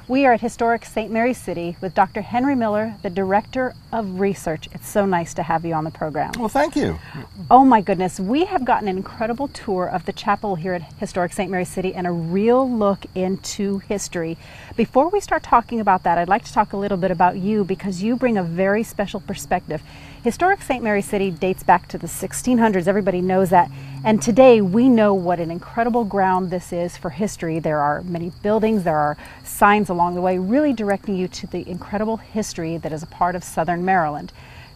We are at historic St. Mary's City with Dr. Henry Miller, the Director of Research. It's so nice to have you on the program. Well, thank you. Oh my goodness, we have gotten an incredible tour of the chapel here at historic St. Mary's City and a real look into history. Before we start talking about that, I'd like to talk a little bit about you because you bring a very special perspective. Historic St. Mary's City dates back to the 1600s, everybody knows that. And today we know what an incredible ground this is for history. There are many buildings, there are signs along the way really directing you to the incredible history that is a part of Southern Maryland.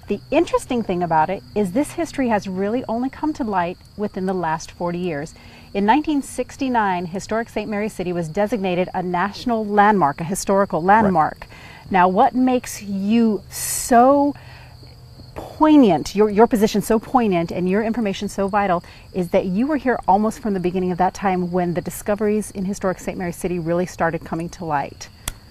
The interesting thing about it is this history has really only come to light within the last 40 years. In 1969, historic St. Mary's City was designated a national landmark, a historical landmark. Right. Now, what makes you so poignant, your position so poignant and your information so vital is that you were here almost from the beginning of that time when the discoveries in historic St. Mary's City really started coming to light.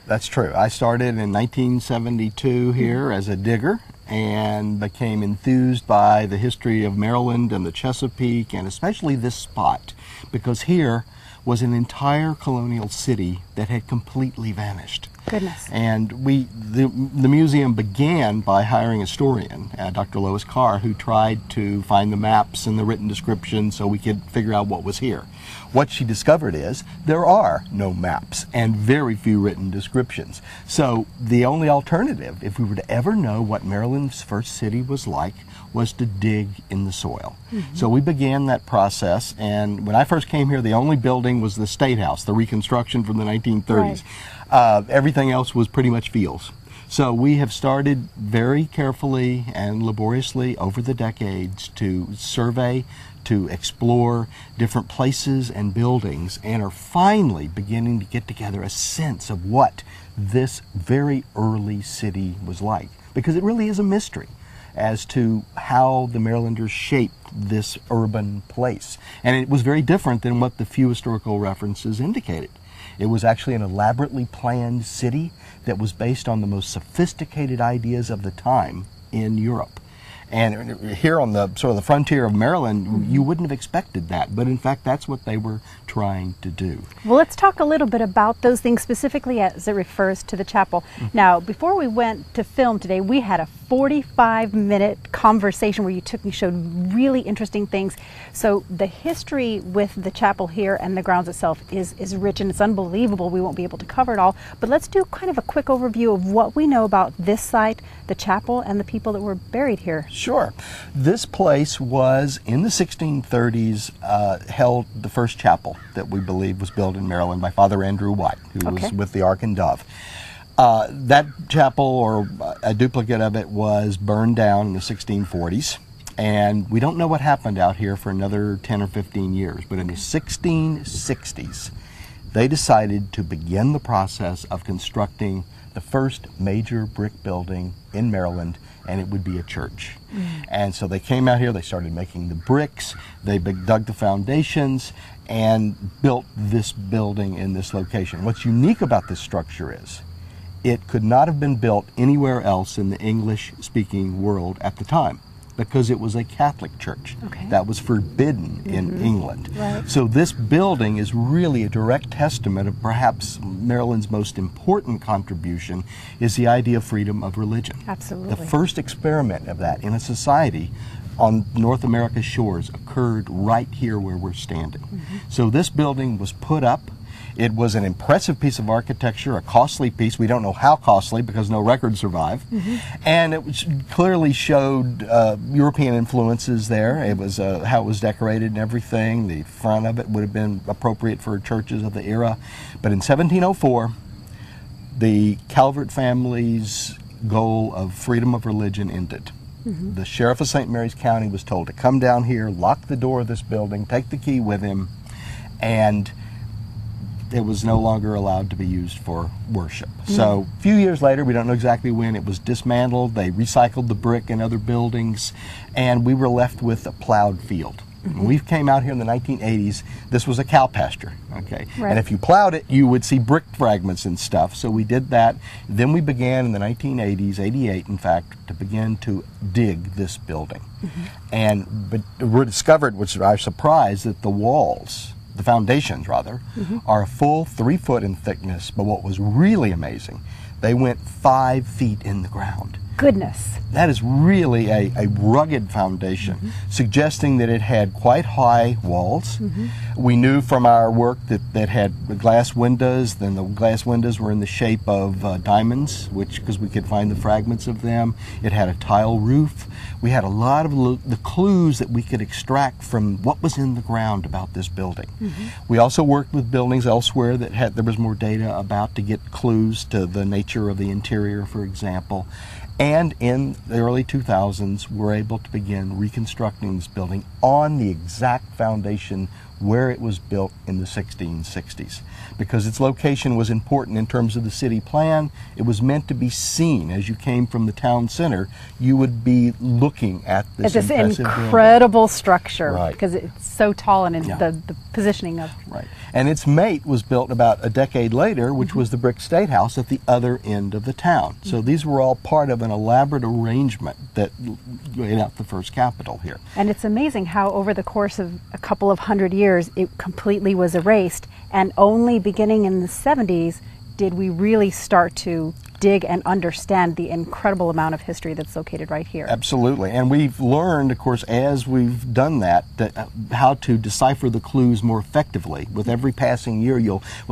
That's true. I started in 1972 here as a digger and became enthused by the history of Maryland and the Chesapeake and especially this spot because here was an entire colonial city that had completely vanished. Goodness. And the museum began by hiring a historian, Dr. Lois Carr, who tried to find the maps and the written description so we could figure out what was here. What she discovered is there are no maps and very few written descriptions. So the only alternative, if we were to ever know what Maryland's first city was like, was to dig in the soil. Mm-hmm. So we began that process, and when I first came here, the only building was the State House, the reconstruction from the 1930s. Right. Everything else was pretty much fields. So we have started very carefully and laboriously over the decades to survey, to explore different places and buildings, and are finally beginning to get together a sense of what this very early city was like. Because it really is a mystery as to how the Marylanders shaped this urban place. And it was very different than what the few historical references indicated. It was actually an elaborately planned city that was based on the most sophisticated ideas of the time in Europe. And here on the sort of the frontier of Maryland, you wouldn't have expected that, but in fact that's what they were trying to do. Well, let's talk a little bit about those things specifically as it refers to the chapel. Mm-hmm. Now, before we went to film today, we had a 45-minute conversation where you showed really interesting things. So the history with the chapel here and the grounds itself is rich and it's unbelievable. We won't be able to cover it all, but let's do kind of a quick overview of what we know about this site, the chapel, and the people that were buried here. Sure. This place was, in the 1630s, held the first chapel that we believe was built in Maryland by Father Andrew White, who was with the Ark and Dove. That chapel, or a duplicate of it, was burned down in the 1640s, and we don't know what happened out here for another 10 or 15 years, but in the 1660s, they decided to begin the process of constructing the first major brick building in Maryland, and it would be a church. And so they came out here, they started making the bricks, they dug the foundations, and built this building in this location. What's unique about this structure is it could not have been built anywhere else in the English-speaking world at the time because it was a Catholic church. That was forbidden in England. Right. So this building is really a direct testament of perhaps Maryland's most important contribution is the idea of freedom of religion. Absolutely. The first experiment of that in a society on North America's shores occurred right here where we're standing. So this building was put up. It was an impressive piece of architecture, a costly piece. We don't know how costly because no records survive. And it clearly showed European influences there. It was how it was decorated and everything. The front of it would have been appropriate for churches of the era. But in 1704, the Calvert family's goal of freedom of religion ended. The sheriff of St. Mary's County was told to come down here, lock the door of this building, take the key with him, and it was no longer allowed to be used for worship. So a few years later, we don't know exactly when, it was dismantled. They recycled the brick in other buildings, and we were left with a plowed field. When we came out here in the 1980s, this was a cow pasture, okay? Right. And if you plowed it, you would see brick fragments and stuff. So we did that. Then we began in the 1980s, 88 in fact, to begin to dig this building. But we discovered, which I was surprised, that the walls the foundations rather, are a full 3 foot in thickness, but what was really amazing, they went 5 feet in the ground. Goodness. That is really a rugged foundation, suggesting that it had quite high walls. We knew from our work that had glass windows, then the glass windows were in the shape of diamonds, because we could find the fragments of them. It had a tile roof. We had a lot of the clues that we could extract from what was in the ground about this building. We also worked with buildings elsewhere that there was more data about to get clues to the nature of the interior, for example. And in the early 2000s, we're able to begin reconstructing this building on the exact foundation where it was built in the 1660s. Because its location was important in terms of the city plan, it was meant to be seen. As you came from the town center, you would be looking at this impressive incredible building. Structure, right. Because it's so tall and the positioning of... Right. And its mate was built about a decade later, which was the brick State House at the other end of the town. So these were all part of an elaborate arrangement that laid out the first Capitol here. And it's amazing how over the course of a couple of hundred years, it completely was erased, and only beginning in the 70s did we really start to dig and understand the incredible amount of history that's located right here. Absolutely. And we've learned, of course, as we've done that how to decipher the clues more effectively. With every passing year,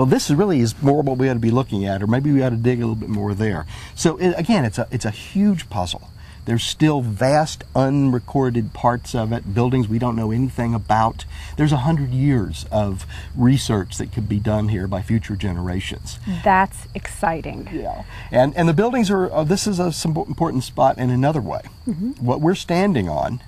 this really is more what we ought to be looking at, or maybe we ought to dig a little bit more there. So again, it's a huge puzzle. There's still vast unrecorded parts of it, buildings we don't know anything about. There's 100 years of research that could be done here by future generations. That's exciting. Yeah. And the buildings are, this is some important spot in another way. What we're standing on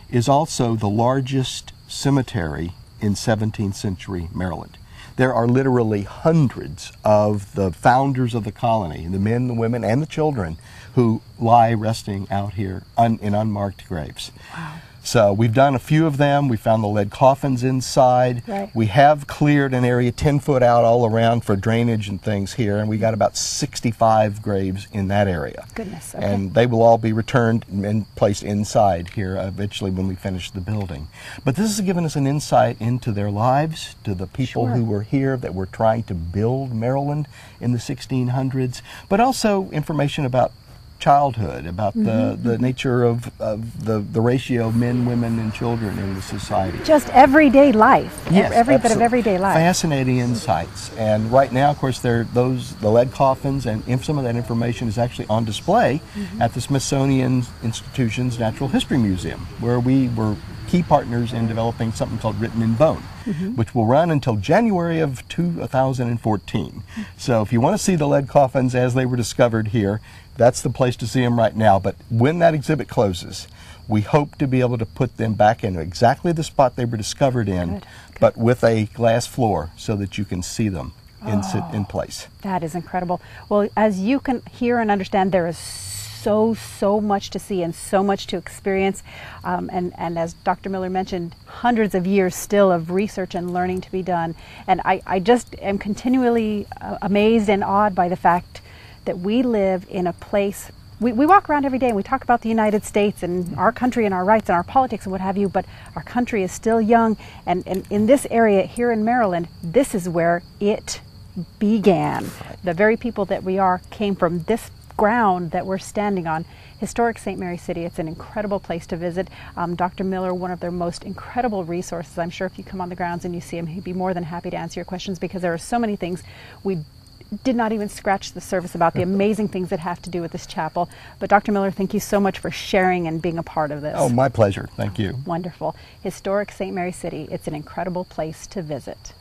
is also the largest cemetery in 17th century Maryland. There are literally hundreds of the founders of the colony, the men, the women, and the children, who lie resting out here in unmarked graves. Wow. So we've done a few of them. We found the lead coffins inside. Right. We have cleared an area 10 foot out all around for drainage and things here, and we got about 65 graves in that area. Goodness, okay. And they will all be returned and placed inside here eventually when we finish the building. But this has given us an insight into their lives, to the people who were here that were trying to build Maryland in the 1600s, but also information about childhood, about the nature of the ratio of men, women, and children in the society. Just everyday life. Yes, every bit of everyday life. Fascinating insights. And right now, of course, the lead coffins and some of that information is actually on display at the Smithsonian Institution's Natural History Museum, where we were key partners in developing something called Written in Bone, which will run until January of 2014. So if you want to see the lead coffins as they were discovered here, that's the place to see them right now. But when that exhibit closes, we hope to be able to put them back in exactly the spot they were discovered in, but with a glass floor so that you can see them in place. That is incredible. Well, as you can hear and understand, there is so much to see and so much to experience, and as Dr. Miller mentioned, hundreds of years still of research and learning to be done. And I just am continually amazed and awed by the fact that we live in a place, we walk around every day and we talk about the United States and our country and our rights and our politics and what have you, but our country is still young, and in this area here in Maryland, this is where it began. The very people that we are came from this ground that we're standing on. Historic St. Mary City, it's an incredible place to visit. Dr. Miller, one of their most incredible resources. I'm sure if you come on the grounds and you see him, he'd be more than happy to answer your questions, because there are so many things we did not even scratch the surface about, the amazing things that have to do with this chapel. But Dr. Miller, thank you so much for sharing and being a part of this. Oh, my pleasure. Thank you. Wonderful. Historic St. Mary City, it's an incredible place to visit.